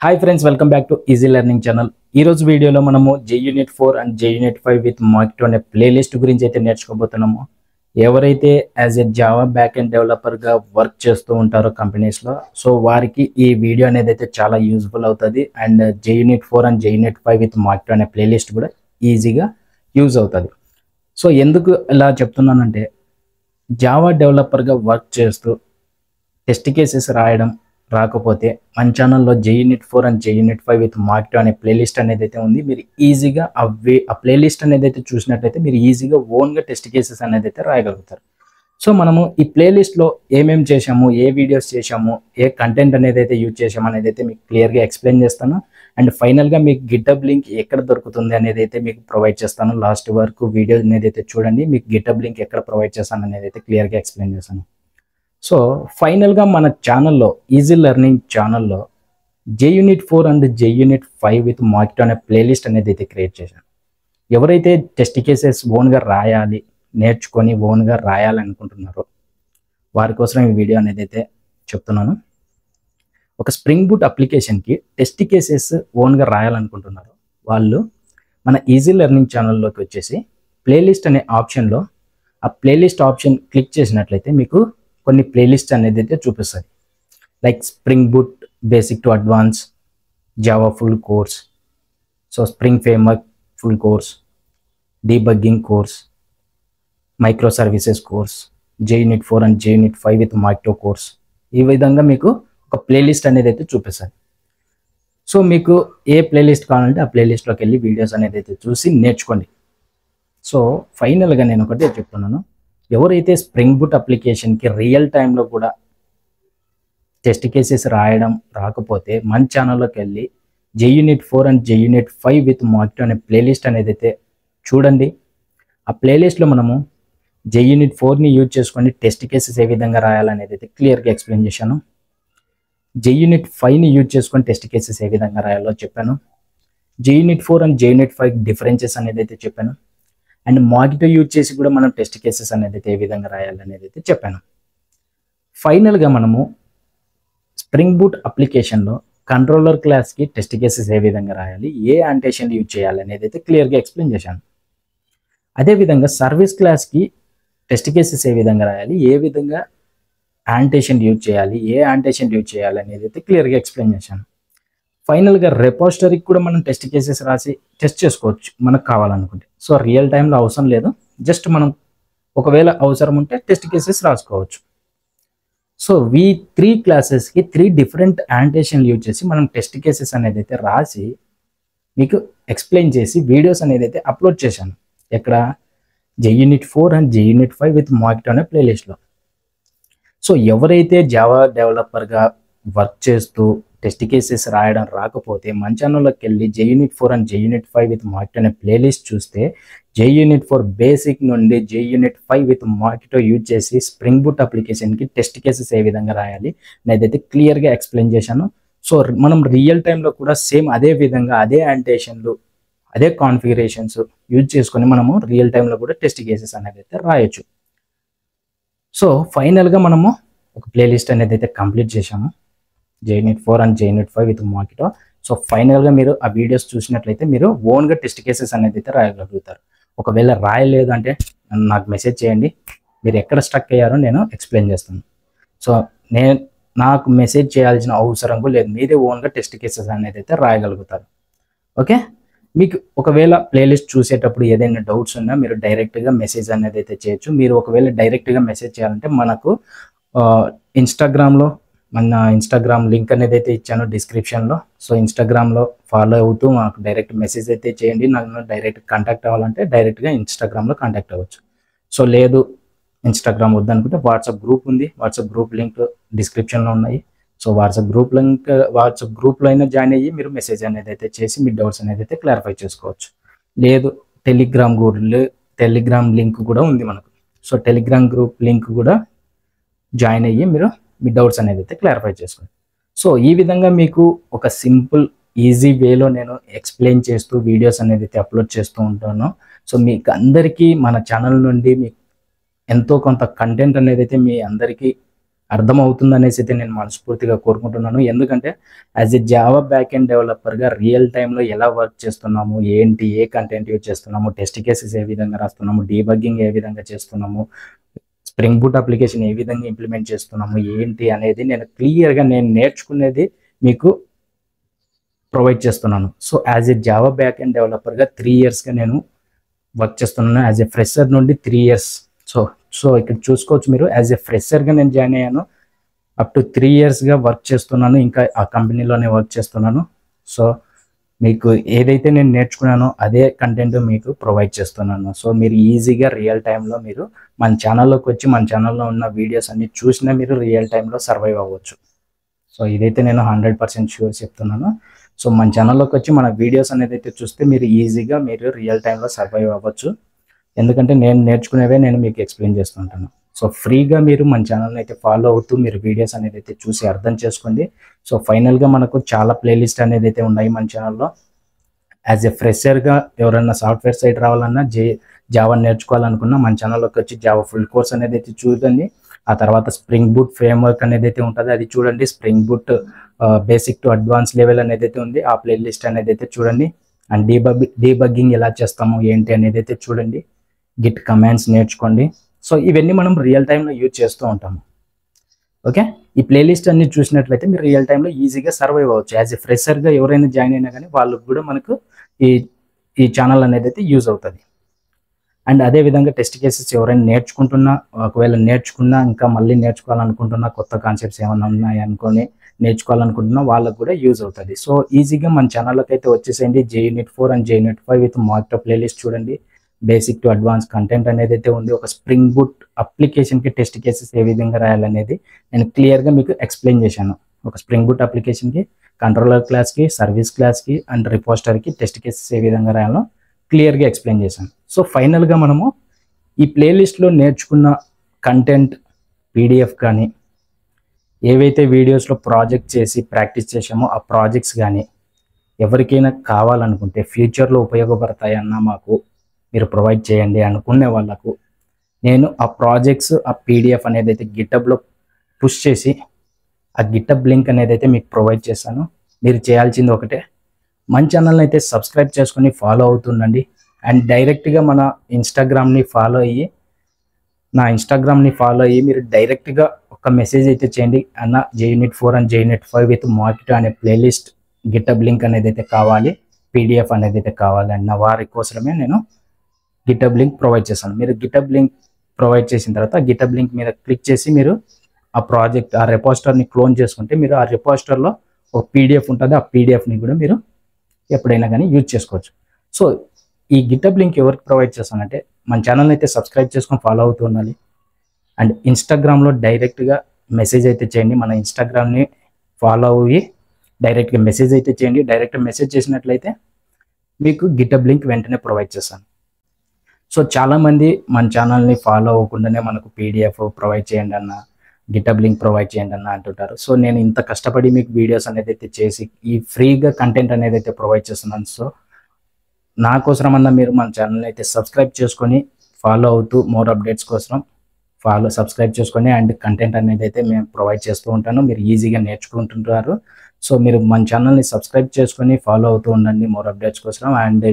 Hi friends, welcome back to easy learning channel. ఈ రోజు వీడియోలో మనము JUnit 4 and JUnit 5 with Mockito అనే ప్లేలిస్ట్ గురించి అయితే నేర్చుకోబోతున్నాము. ఎవరైతే as a Java back end డెవలపర్గా వర్క్ చేస్తూ ఉంటారో కంపెనీస్లో, సో వారికి ఈ వీడియో అనేది అయితే చాలా యూజ్ఫుల్ అవుతుంది. And JUnit 4 and JUnit 5 with Mockito అనే ప్లేలిస్ట్ కూడా ఈజీగా యూజ్ అవుతుంది. సో ఎందుకు ఇలా చెప్తున్నానంటే, జావా డెవలపర్గా వర్క్ చేస్తూ టెస్ట్ కేసెస్ రాయడం రాకపోతే మన ఛానల్లో JUnit 4 and JUnit 5 with Mockito అనే ప్లేలిస్ట్ అనేది అయితే ఉంది. మీరు ఈజీగా ఆ ప్లేలిస్ట్ అనేది అయితే చూసినట్లయితే మీరు ఈజీగా ఓన్గా టెస్ట్ కేసెస్ అనేది అయితే రాయగలుగుతారు. సో మనము ఈ ప్లేలిస్ట్లో ఏమేమి చేసాము, ఏ వీడియోస్ చేసాము, ఏ కంటెంట్ అనేది అయితే యూజ్ చేసాము అనేది అయితే మీకు క్లియర్గా ఎక్స్ప్లెయిన్ చేస్తాను. అండ్ ఫైనల్గా మీకు గిటబ్ లింక్ ఎక్కడ దొరుకుతుంది అనేది అయితే మీకు ప్రొవైడ్ చేస్తాను. లాస్ట్ వరకు వీడియో అనేది అయితే చూడండి, మీకు గిటబ్ లింక్ ఎక్కడ ప్రొవైడ్ చేస్తాను అనేది అయితే క్లియర్గా ఎక్స్ప్లెయిన్ చేస్తాను. సో ఫైనల్గా మన ఛానల్లో, ఈజీ లెర్నింగ్ ఛానల్లో JUnit 4 and JUnit 5 with Mockito అనే ప్లేలిస్ట్ అనేది అయితే క్రియేట్ చేశాను. ఎవరైతే టెస్ట్ కేసెస్ ఓన్గా రాయాలి, నేర్చుకొని ఓన్గా రాయాలనుకుంటున్నారో వారి కోసం ఈ వీడియో అనేది అయితే చెప్తున్నాను. ఒక స్ప్రింగ్ బూట్ అప్లికేషన్కి టెస్ట్ కేసెస్ ఓన్గా రాయాలనుకుంటున్నారు వాళ్ళు మన ఈజీ లెర్నింగ్ ఛానల్లోకి వచ్చేసి ప్లేలిస్ట్ అనే ఆప్షన్లో ఆ ప్లేలిస్ట్ ఆప్షన్ క్లిక్ చేసినట్లయితే మీకు కొన్ని ప్లేలిస్ట్ అనేది అయితే చూపిస్తుంది. Like spring boot basic to advance, Java full course, so spring framework full course, debugging course, micro services course, JUnit 4 and JUnit 5 with Mockito course. ఈ విధంగా మీకు ఒక ప్లేలిస్ట్ అనేది అయితే చూపిస్తుంది. సో మీకు ఏ ప్లేలిస్ట్ కావాలంటే ఆ ప్లేలిస్ట్లోకి వెళ్ళి వీడియోస్ అనేది అయితే చూసి నేర్చుకోండి. సో ఫైనల్గా నేను ఒకటే చెప్తున్నాను, ఎవరైతే స్ప్రింగ్ బూట్ అప్లికేషన్కి రియల్ టైంలో కూడా టెస్ట్ కేసెస్ రాయడం రాకపోతే మన ఛానల్లోకి వెళ్ళి JUnit 4 and JUnit 5 with Mockito అనే ప్లేలిస్ట్ అనేది అయితే చూడండి. ఆ ప్లేలిస్ట్లో మనము JUnit 4ని యూజ్ చేసుకొని టెస్ట్ కేసెస్ ఏ విధంగా రాయాలనేది అయితే క్లియర్గా ఎక్స్ప్లెయిన్ చేశాను. JUnit 5ని యూజ్ చేసుకొని టెస్ట్ కేసెస్ ఏ విధంగా రాయాలో చెప్పాను. JUnit 4 అండ్ JUnit 5 డిఫరెన్సెస్ అనేది అయితే చెప్పాను. అండ్ Mockito యూజ్ చేసి కూడా మనం టెస్ట్ కేసెస్ అనేది అయితే ఏ విధంగా రాయాలనేది అయితే చెప్పాను. ఫైనల్గా మనము స్ప్రింగ్ బూట్ అప్లికేషన్లో కంట్రోలర్ క్లాస్కి టెస్ట్ కేసెస్ ఏ విధంగా రాయాలి, ఏ యాంటేషన్లు యూజ్ చేయాలి అనేది అయితే క్లియర్గా ఎక్స్ప్లెయిన్ చేశాను. అదేవిధంగా సర్వీస్ క్లాస్కి టెస్ట్ కేసెస్ ఏ విధంగా రాయాలి, ఏ విధంగా యాంటేషన్ యూజ్ చేయాలి, ఏ యాంటేషన్ యూజ్ చేయాలి అనేది అయితే క్లియర్గా ఎక్స్ప్లెయిన్ చేశాను. ఫైనల్గా రెపోజిటరీకి కూడా మనం టెస్ట్ కేసెస్ రాసి టెస్ట్ చేసుకోవచ్చు మనకు కావాలనుకుంటే. సో రియల్ టైంలో అవసరం లేదు, జస్ట్ మనం ఒకవేళ అవసరం ఉంటే టెస్ట్ కేసెస్ రాసుకోవచ్చు. సో ఈ 3 క్లాసెస్కి 3 డిఫరెంట్ యాంటేషన్లు యూజ్ చేసి మనం టెస్ట్ కేసెస్ అనేది అయితే రాసి మీకు ఎక్స్ప్లెయిన్ చేసి వీడియోస్ అనేది అయితే అప్లోడ్ చేశాను. ఎక్కడ? JUnit 4 and JUnit 5 with Mockito అనే ప్లేలిస్ట్లో. సో ఎవరైతే జావా డెవలపర్గా వర్క్ చేస్తూ టెస్ట్ కేసెస్ రాయడం రాకపోతే మన ఛానల్లోకి వెళ్ళి JUnit 4 and JUnit 5 with Mockito అనే ప్లేలిస్ట్ చూస్తే JUnit 4 బేసిక్ నుండి JUnit 5 విత్ Mockito యూజ్ చేసి స్ప్రింగ్ బూట్ అప్లికేషన్కి టెస్ట్ కేసెస్ ఏ విధంగా రాయాలి నేనైతే క్లియర్గా ఎక్స్ప్లెయిన్ చేశాను. సో మనం రియల్ టైంలో కూడా సేమ్ అదే విధంగా అదే యాంటేషన్లు, అదే కాన్ఫిగరేషన్స్ యూజ్ చేసుకొని మనము రియల్ టైంలో కూడా టెస్ట్ కేసెస్ అనేది అయితే రాయొచ్చు. సో ఫైనల్గా మనము ఒక ప్లేలిస్ట్ అనేది అయితే కంప్లీట్ చేశాము, JUnit 4 and JUnit 5 with Mockito. So ఫైనల్గా మీరు ఆ వీడియోస్ చూసినట్లయితే మీరు ఓన్గా టెస్ట్ కేసెస్ అనేది అయితే రాయగలుగుతారు. ఒకవేళ రాయలేదు అంటే నాకు మెసేజ్ చేయండి, మీరు ఎక్కడ స్ట్రక్ అయ్యారో నేను ఎక్స్ప్లెయిన్ చేస్తాను. సో నాకు మెసేజ్ చేయాల్సిన అవసరం కూడా లేదు, మీరే ఓన్గా టెస్ట్ కేసెస్ అనేది అయితే రాయగలుగుతారు. ఓకే, మీకు ఒకవేళ ప్లేలిస్ట్ చూసేటప్పుడు ఏదైనా డౌట్స్ ఉన్నా మీరు డైరెక్ట్గా మెసేజ్ అనేది అయితే చేయొచ్చు. మీరు ఒకవేళ డైరెక్ట్గా మెసేజ్ చేయాలంటే మనకు ఇన్స్టాగ్రామ్లో మన ఇన్స్టాగ్రామ్ లింక్ అనేది అయితే ఇచ్చాను డిస్క్రిప్షన్లో. సో ఇన్స్టాగ్రామ్లో ఫాలో అవుతూ మాకు డైరెక్ట్ మెసేజ్ అయితే చేయండి. నన్ను డైరెక్ట్ కాంటాక్ట్ అవ్వాలంటే డైరెక్ట్గా ఇన్స్టాగ్రామ్లో కాంటాక్ట్ అవ్వచ్చు. సో లేదు ఇన్స్టాగ్రామ్ వద్దనుకుంటే వాట్సాప్ గ్రూప్ ఉంది, వాట్సాప్ గ్రూప్ లింక్ డిస్క్రిప్షన్లో ఉన్నాయి. సో వాట్సాప్ గ్రూప్లో అయినా జాయిన్ అయ్యి మీరు మెసేజ్ అనేది అయితే చేసి మీ డౌట్స్ అనేది అయితే క్లారిఫై చేసుకోవచ్చు. లేదు టెలిగ్రామ్ లింక్ కూడా ఉంది మనకు. సో టెలిగ్రామ్ గ్రూప్ లింక్ కూడా జాయిన్ అయ్యి మీరు మీ డౌట్స్ అనేది అయితే క్లారిఫై చేసుకోండి. సో ఈ విధంగా మీకు ఒక సింపుల్ ఈజీ వేలో నేను ఎక్స్ప్లెయిన్ చేస్తూ వీడియోస్ అనేది అయితే అప్లోడ్ చేస్తూ ఉంటాను. సో మీకు అందరికీ మన ఛానల్ నుండి మీకు ఎంతో కొంత కంటెంట్ అనేది అయితే మీ అందరికీ అర్థమవుతుంది అనేసి అయితే నేను మనస్ఫూర్తిగా కోరుకుంటున్నాను. ఎందుకంటే as a Java back end డెవలపర్గా రియల్ టైంలో ఎలా వర్క్ చేస్తున్నాము, ఏంటి, ఏ కంటెంట్ యూజ్ చేస్తున్నాము, టెస్ట్ కేసెస్ ఏ విధంగా రాస్తున్నాము, డీబగ్గింగ్ ఏ విధంగా చేస్తున్నాము, స్ప్రింగ్ బూట్ అప్లికేషన్ ఏ విధంగా ఇంప్లిమెంట్ చేస్తున్నాము, ఏంటి అనేది నేను క్లియర్గా నేను నేర్చుకునేది మీకు ప్రొవైడ్ చేస్తున్నాను. So as a Java back end డెవలపర్గా 3 ఇయర్స్గా నేను వర్క్ చేస్తున్నాను. యాజ్ ఎ ఫ్రెషర్ నుండి 3 ఇయర్స్. సో ఇక్కడ చూసుకోవచ్చు మీరు, యాజ్ ఎ ఫ్రెషర్గా నేను జాయిన్ అయ్యాను. అప్ టు 3 ఇయర్స్గా వర్క్ చేస్తున్నాను. ఇంకా ఆ కంపెనీలోనే వర్క్ చేస్తున్నాను. సో మీకు ఏదైతే నేను నేర్చుకున్నానో అదే కంటెంట్ మీకు ప్రొవైడ్ చేస్తున్నాను. సో మీరు ఈజీగా రియల్ టైంలో మీరు మన ఛానల్లోకి వచ్చి మన ఛానల్లో ఉన్న వీడియోస్ అన్ని చూసినా మీరు రియల్ టైంలో సర్వైవ్ అవ్వచ్చు. సో ఇదైతే నేను 100% షూర్ చెప్తున్నాను. సో మన ఛానల్లోకి వచ్చి మన వీడియోస్ అనేది అయితే చూస్తే మీరు ఈజీగా మీరు రియల్ టైంలో సర్వైవ్ అవ్వచ్చు. ఎందుకంటే నేను నేర్చుకునేవే నేను మీకు ఎక్స్ప్లెయిన్ చేస్తుంటాను. సో ఫ్రీగా మీరు మన ఛానల్ని అయితే ఫాలో అవుతూ మీరు వీడియోస్ అనేది అయితే చూసి అర్థం చేసుకోండి. సో ఫైనల్గా మనకు చాలా ప్లేలిస్ట్ అనేది అయితే ఉన్నాయి మన ఛానల్లో. యాజ్ ఎ ఫ్రెషర్గా ఎవరైనా సాఫ్ట్వేర్ సైడ్ రావాలన్నా, జావా నేర్చుకోవాలనుకున్నా మన ఛానల్లోకి వచ్చి జావా ఫుల్ కోర్స్ అనేది అయితే చూడండి. ఆ తర్వాత స్ప్రింగ్ బూట్ ఫ్రేమ్వర్క్ అనేది అయితే ఉంటుంది, అది చూడండి. Spring boot basic to advance level అనేది అయితే ఉంది, ఆ ప్లేలిస్ట్ అనేది అయితే చూడండి. అండ్ డీబగ్గింగ్ ఎలా చేస్తాము ఏంటి అనేది అయితే చూడండి. గిట్ కమాండ్స్ నేర్చుకోండి. సో ఇవన్నీ మనం రియల్ టైంలో యూజ్ చేస్తూ ఉంటాము. ఓకే, ఈ ప్లేలిస్ట్ అన్ని చూసినట్లయితే మీరు రియల్ టైంలో ఈజీగా సర్వైవ్ అవ్వచ్చు. యాజ్ ఎ ఫ్రెషర్గా ఎవరైనా జాయిన్ అయినా కానీ వాళ్ళకు కూడా మనకు ఈ ఛానల్ అనేది అయితే యూజ్ అవుతుంది. అండ్ అదేవిధంగా టెస్ట్ కేసెస్ ఎవరైనా నేర్చుకుంటున్నా, ఒకవేళ నేర్చుకున్నా ఇంకా మళ్ళీ నేర్చుకోవాలనుకుంటున్నా, కొత్త కాన్సెప్ట్స్ ఏమైనా ఉన్నాయి అనుకొని నేర్చుకోవాలనుకుంటున్నా వాళ్ళకు కూడా యూజ్ అవుతుంది. సో ఈజీగా మన ఛానల్లోకి అయితే వచ్చేసేయండి. JUnit 4 and JUnit 5 with marked playlist చూడండి. బేసిక్ టు అడ్వాన్స్ కంటెంట్ అనేది అయితే ఉంది. ఒక స్ప్రింగ్ బూట్ అప్లికేషన్కి టెస్ట్ కేసెస్ ఏ విధంగా రాయాలనేది నేను క్లియర్గా మీకు ఎక్స్ప్లెయిన్ చేశాను. ఒక స్ప్రింగ్ బూట్ అప్లికేషన్కి, కంట్రోలర్ క్లాస్కి, సర్వీస్ క్లాస్కి అండ్ రిపోస్టర్కి టెస్ట్ కేసెస్ ఏ విధంగా రాయాలో క్లియర్గా ఎక్స్ప్లెయిన్ చేశాను. సో ఫైనల్గా మనము ఈ ప్లేలిస్ట్లో నేర్చుకున్న కంటెంట్ PDF కానీ, ఏవైతే వీడియోస్లో ప్రాజెక్ట్ చేసి ప్రాక్టీస్ చేసామో ఆ ప్రాజెక్ట్స్ కానీ ఎవరికైనా కావాలనుకుంటే ఫ్యూచర్లో ఉపయోగపడతాయన్నా మాకు మీరు ప్రొవైడ్ చేయండి అనుకునే వాళ్ళకు నేను ఆ ప్రాజెక్ట్స్, ఆ PDF అనేది అయితే గిటబ్లో పుష్ చేసి ఆ గిటబ్ లింక్ అనేది అయితే మీకు ప్రొవైడ్ చేస్తాను. మీరు చేయాల్సింది ఒకటే, మన ఛానల్ని అయితే సబ్స్క్రైబ్ చేసుకొని ఫాలో అవుతుండండి. అండ్ డైరెక్ట్గా మన ఇన్స్టాగ్రామ్ని ఫాలో అయ్యి, నా ఇన్స్టాగ్రామ్ని ఫాలో అయ్యి మీరు డైరెక్ట్గా ఒక మెసేజ్ అయితే చేయండి. అన్న JUnit 4 and JUnit 5 with market అనే ప్లేలిస్ట్ గిటబ్ లింక్ అనేది అయితే కావాలి, PDF అనేది అయితే కావాలి అన్న వారి కోసమే నేను గిటబ్ లింక్ ప్రొవైడ్ చేస్తాను. మీరు గిటబ్ లింక్ ప్రొవైడ్ చేసిన తర్వాత గిటబ్ లింక్ మీద క్లిక్ చేసి మీరు ఆ ప్రాజెక్ట్, ఆ రెపాజిటరీని క్లోన్ చేసుకుంటే మీరు ఆ రెపాజిటరీలో ఒక PDF ఉంటుంది. ఆ PDFని కూడా మీరు ఎప్పుడైనా కానీ యూజ్ చేసుకోవచ్చు. సో ఈ గిటబ్ లింక్ ఎవరికి ప్రొవైడ్ చేస్తానంటే మన ఛానల్ని అయితే సబ్స్క్రైబ్ చేసుకొని ఫాలో అవుతూ ఉండాలి. అండ్ ఇన్స్టాగ్రామ్లో డైరెక్ట్గా మెసేజ్ అయితే చేయండి. మన ఇన్స్టాగ్రామ్ని ఫాలో అయ్యి డైరెక్ట్గా మెసేజ్ అయితే చేయండి. డైరెక్ట్గా మెసేజ్ చేసినట్లయితే మీకు గిటబ్ లింక్ వెంటనే ప్రొవైడ్ చేస్తాను. సో చాలామంది మన ఛానల్ని ఫాలో అవ్వకుండానే మనకు PDF ప్రొవైడ్ చేయండి అన్న, గిటబ్ లింక్ ప్రొవైడ్ చేయండి అన్న అంటుంటారు. సో నేను ఇంత కష్టపడి మీకు వీడియోస్ అనేది అయితే చేసి ఈ ఫ్రీగా కంటెంట్ అనేది అయితే ప్రొవైడ్ చేస్తున్నాను. సో నా కోసమన్నా మీరు మన ఛానల్ని అయితే సబ్స్క్రైబ్ చేసుకొని ఫాలో అవుతూ మోర్ అప్డేట్స్ కోసం సబ్స్క్రైబ్ చేసుకొని అండ్ కంటెంట్ అనేది అయితే మేము ప్రొవైడ్ చేస్తూ ఉంటాను. మీరు ఈజీగా నేర్చుకుంటుంటారు. సో మీరు మన ఛానల్ని సబ్స్క్రైబ్ చేసుకొని ఫాలో అవుతూ ఉండండి మోర్ అప్డేట్స్ కోసం. అండ్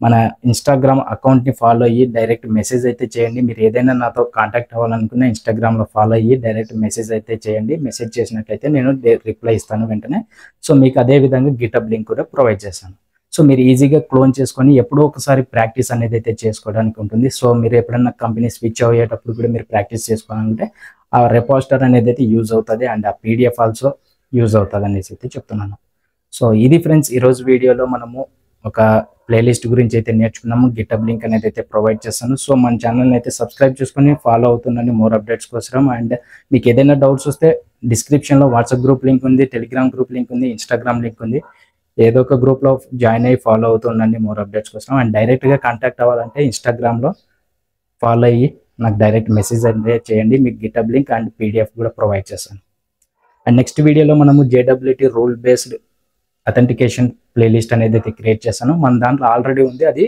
మన ఇన్స్టాగ్రామ్ అకౌంట్ని ఫాలో అయ్యి డైరెక్ట్ మెసేజ్ అయితే చేయండి. మీరు ఏదైనా నాతో కాంటాక్ట్ అవ్వాలనుకున్న ఇన్స్టాగ్రామ్లో ఫాలో అయ్యి డైరెక్ట్ మెసేజ్ అయితే చేయండి. మెసేజ్ చేసినట్లయితే నేను రిప్లై ఇస్తాను వెంటనే. సో మీకు అదే విధంగా గిటబ్ లింక్ కూడా ప్రొవైడ్ చేస్తాను. సో మీరు ఈజీగా క్లోన్ చేసుకొని ఎప్పుడో ఒకసారి ప్రాక్టీస్ అనేది అయితే చేసుకోవడానికి ఉంటుంది. సో మీరు ఎప్పుడైనా కంపెనీ స్విచ్ అయ్యేటప్పుడు కూడా మీరు ప్రాక్టీస్ చేసుకోవాలంటే ఆ రెపాజిటరీ అనేది అయితే యూజ్ అవుతుంది. అండ్ ఆ PDF ఆల్సో యూజ్ అవుతుంది అనేసి అయితే చెప్తున్నాను. సో ఇది ఫ్రెండ్స్, ఈరోజు వీడియోలో మనము ఒక ప్లేలిస్ట్ గురించి అయితే నేర్చుకున్నాము. గిటబ్ లింక్ అనేది అయితే ప్రొవైడ్ చేస్తాను. సో మన ఛానల్ని అయితే సబ్స్క్రైబ్ చేసుకొని ఫాలో అవుతుండండి మోర్ అప్డేట్స్ కోసం. అండ్ మీకు ఏదైనా డౌట్స్ వస్తే డిస్క్రిప్షన్లో వాట్సాప్ గ్రూప్ లింక్ ఉంది, టెలిగ్రామ్ గ్రూప్ లింక్ ఉంది, ఇన్స్టాగ్రామ్ లింక్ ఉంది. ఏదో ఒక గ్రూప్లో జాయిన్ అయ్యి ఫాలో అవుతుండండి మోర్ అప్డేట్స్ కోసం. అండ్ డైరెక్ట్గా కాంటాక్ట్ అవ్వాలంటే ఇన్స్టాగ్రామ్లో ఫాలో అయ్యి నాకు డైరెక్ట్ మెసేజ్ అనేది చేయండి. మీకు గిటబ్ లింక్ అండ్ PDF కూడా ప్రొవైడ్ చేస్తాను. అండ్ నెక్స్ట్ వీడియోలో మనము JWT rule based authentication playlist అనేది అయితే క్రియేట్ చేస్తాను. మన దాంట్లో ఆల్రెడీ ఉంది, అది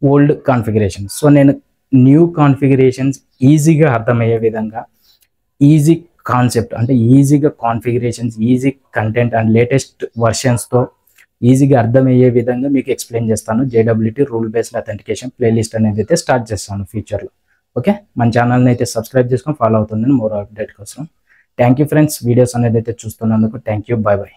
ఓల్డ్ కాన్ఫిగరేషన్. సో నేను న్యూ కాన్ఫిగరేషన్స్ ఈజీగా అర్థమయ్యే విధంగా, ఈజీ కాన్సెప్ట్ అంటే ఈజీగా కాన్ఫిగరేషన్స్, ఈజీ కంటెంట్ అండ్ లేటెస్ట్ వర్షన్స్తో ఈజీగా అర్థమయ్యే విధంగా మీకు ఎక్స్ప్లెయిన్ చేస్తాను. JWT rule based authentication playlist అనేది అయితే స్టార్ట్ చేస్తాను ఫ్యూచర్లో. ఓకే, మన ఛానల్ని అయితే సబ్స్క్రైబ్ చేసుకొని ఫాలో అవుతుందని మోర్ అప్డేట్ కోసం. థ్యాంక్ యూ ఫ్రెండ్స్, వీడియోస్ అనేది అయితే చూస్తున్నందుకు థ్యాంక్ యూ, బాయ్ బాయ్.